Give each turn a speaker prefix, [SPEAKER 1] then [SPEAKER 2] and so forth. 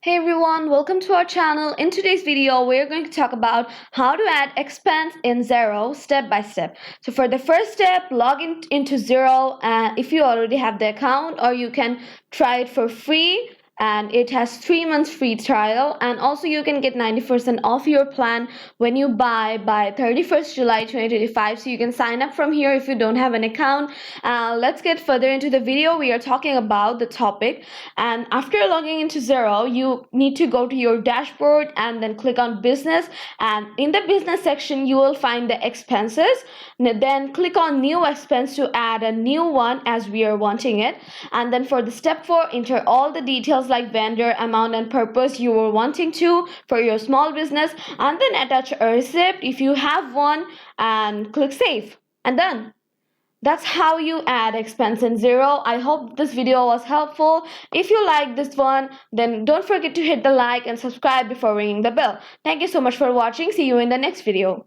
[SPEAKER 1] Hey everyone, welcome to our channel. In today's video, we're going to talk about how to add expense in Xero step by step. So for the first step, log into Xero if you already have the account, or you can try it for free. And it has 3 months free trial, and also you can get 90% off your plan when you buy by 31st July 2025. So you can sign up from here if you don't have an account. Let's get further into the video. We are talking about the topic, and after logging into Xero, you need to go to your dashboard and then click on business, and in the business section you will find the expenses. Then click on new expense to add a new one as we are wanting it, and then for the step 4, enter all the details like vendor, amount, and purpose you were wanting to for your small business, and then attach a receipt if you have one, and click save, and done. That's how you add expense in Xero. I hope this video was helpful. If you like this one, then don't forget to hit the like and subscribe before ringing the bell. Thank you so much for watching. See you in the next video.